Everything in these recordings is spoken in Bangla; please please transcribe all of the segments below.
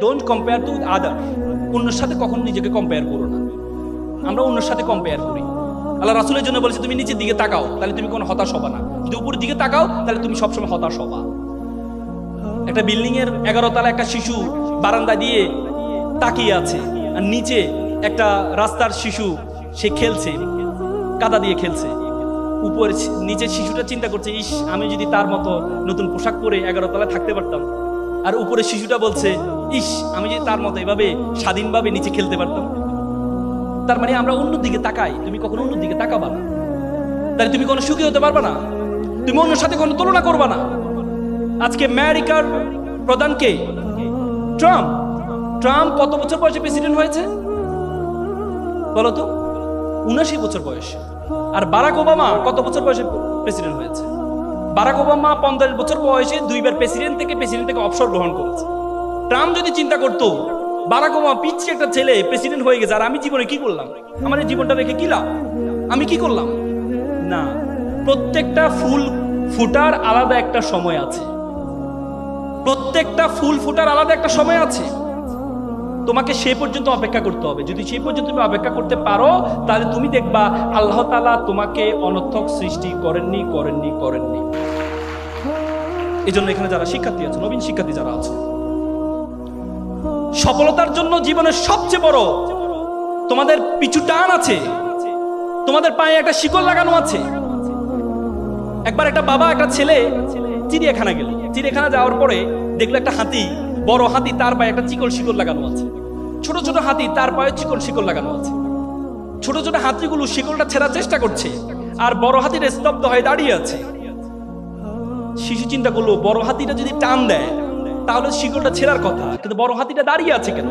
Don't compare to other. অন্যের সাথে কখনো নিজেকে কম্পেয়ার করো না। আমরা অন্যের সাথে কম্পেয়ার করি। আল্লাহ রাসূলের জন্য বলেছে তুমি নিচের দিকে তাকাও, তাহলে তুমি কোনো হতাশ হবা না। যদি উপরের দিকে তাকাও তাহলে তুমি সবসময় হতাশ হবা। একটা বিল্ডিং এর 11 তলা একটা শিশু বারান্দা দিয়ে তাকিয়ে আছে, আর নিচে একটা রাস্তার শিশু সে খেলছে, কাদা দিয়ে খেলছে। উপরে নিচের শিশুটা চিন্তা করছে, ইস আমি যদি তার মতো নতুন পোশাক পরে 11 তলায় থাকতে পারতাম। আর উপরে শিশুটা বলছে, ইস আমি যদি তার মতো এভাবে স্বাধীনভাবে নিচে খেলতে পারতাম। তার মানে আমরা অন্য দিকে তাকাই, তুমি কখনো অন্য দিকে তাকাবা না, তাহলে তুমি কোনো সুখী হতে পারবা না। তুমি অন্যের সাথে কোনো তুলনা করবা না। আজকে আমেরিকার প্রধানকে ট্রাম্প, ট্রাম্প কত বছর বয়সে প্রেসিডেন্ট হয়েছে বলতো? 79 বছর বয়সে। আর বারাক ওবামা কত বছর বয়সে প্রেসিডেন্ট হয়েছে? বারাক ওবামা 50 বছর বয়সে 2 বার প্রেসিডেন্ট থেকে অবসর গ্রহণ করেছে। ট্রাম্প যদি চিন্তা করতো বারাক ওবামা পিচ্ছি একটা ছেলে প্রেসিডেন্ট হয়ে গেছে, আর আমি জীবনে কি করলাম, আমার এই জীবনটা রেখে কি লাভ, আমি কি করলাম? না, প্রত্যেকটা ফুল ফুটার আলাদা একটা সময় আছে। প্রত্যেকটা ফুল ফুটার আলাদা একটা সময় আছে। তোমাকে সে পর্যন্ত অপেক্ষা করতে হবে। যদি সেই পর্যন্ত তুমি অপেক্ষা করতে পারো, তাহলে তুমি দেখবা আল্লাহ তাআলা তোমাকে অনর্থক সৃষ্টি করেননি। এই জন্য এখানে যারা শিক্ষার্থী আছে, নবীন শিক্ষার্থী যারা আছে, সফলতার জন্য জীবনের সবচেয়ে বড় তোমাদের পিছু টান আছে, তোমাদের পায়ে একটা শিকল লাগানো আছে। একবার একটা বাবা একটা ছেলে চিড়িয়াখানা গেল। চিড়িয়াখানা যাওয়ার পরে দেখলো একটা হাতি, বড় হাতি, তার পায়ে একটা শিকল লাগানো আছে। ছোট ছোট হাতি তার পায়ে শিকল লাগানো আছে। ছোট ছোট হাতিগুলো শিকলটা ছেড়ার চেষ্টা করছে, আর বড় হাতিটা স্তব্ধ হয়ে দাঁড়িয়ে আছে। শিশু চিন্তা করলো, বড় হাতিটা যদি টান দেয় তাহলে শিকলটা ছেড়ার কথা, কিন্তু বড় হাতিটা দাঁড়িয়ে আছে কেন?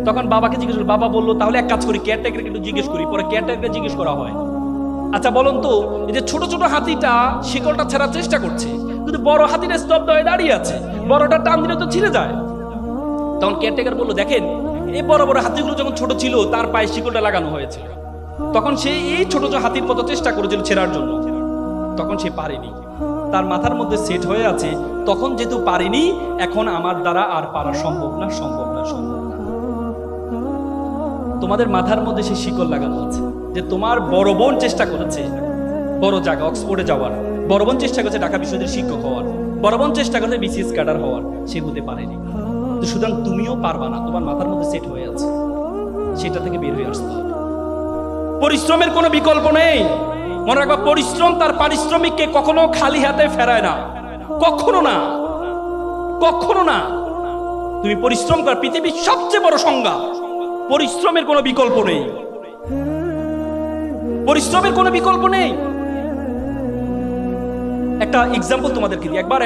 তখন বাবাকে জিজ্ঞেস করলো। বাবা বললো, তাহলে এক কাজ করি, কেয়ারটেকারকে একটু জিজ্ঞেস করি। পরে কেয়ারটেকারকে জিজ্ঞেস করা হয়, আচ্ছা বলুন তো, এই যে ছোট ছোট হাতিটা শিকলটা ছেড়ার চেষ্টা করছে, কিন্তু বড় হাতিটা স্তব্ধ হয়ে দাঁড়িয়ে আছে, বড়টা টান দিলে তো ছিঁড়ে যায়। তখন কেয়ারটেকার বললো, দেখেন এই বড় বড় হাতিগুলো যখন ছোট ছিল তার পায়ে শিকলটা লাগানো হয়েছে, তখন সে এই ছোট ছোট হাতির মতো চেষ্টা করেছিল ছেড়ার জন্য, তখন সে পারেনি। তার মাথার মধ্যে সেট হয়ে আছে, তখন যেহেতু পারিনি, এখন আমার দ্বারা আর পারা সম্ভব না। তোমাদের মাথার মধ্যে সে শিকল লাগানো আছে যে তোমার বড় বোন চেষ্টা করেছে বড় জায়গা অক্সফোর্ডে যাওয়ার, বড় বোন চেষ্টা করেছে ঢাকা বিশ্ববিদ্যালয়ের শিক্ষক হওয়ার, বড় বোন চেষ্টা করেছে বিসিএস ক্যাডার হওয়ার, সে হতে পারেনি। তো সুতরাং তুমিও পারবা না, তোমার মাথার মধ্যে সেট হয়ে আছে, সেটা থেকে বের হয়ে আসতে হবে। পরিশ্রমের কোনো বিকল্প নেই। মনে রাখবা, পরিশ্রম তার পারিশ্রমিককে কখনো খালি হাতে ফেরায় না, কখনো না। তুমি পরিশ্রম কর, পৃথিবীর সবচেয়ে বড় সংজ্ঞা। পরিশ্রমের কোনো বিকল্প নেই। একটা এক্সাম্পল তোমাদেরকে দিই। একবার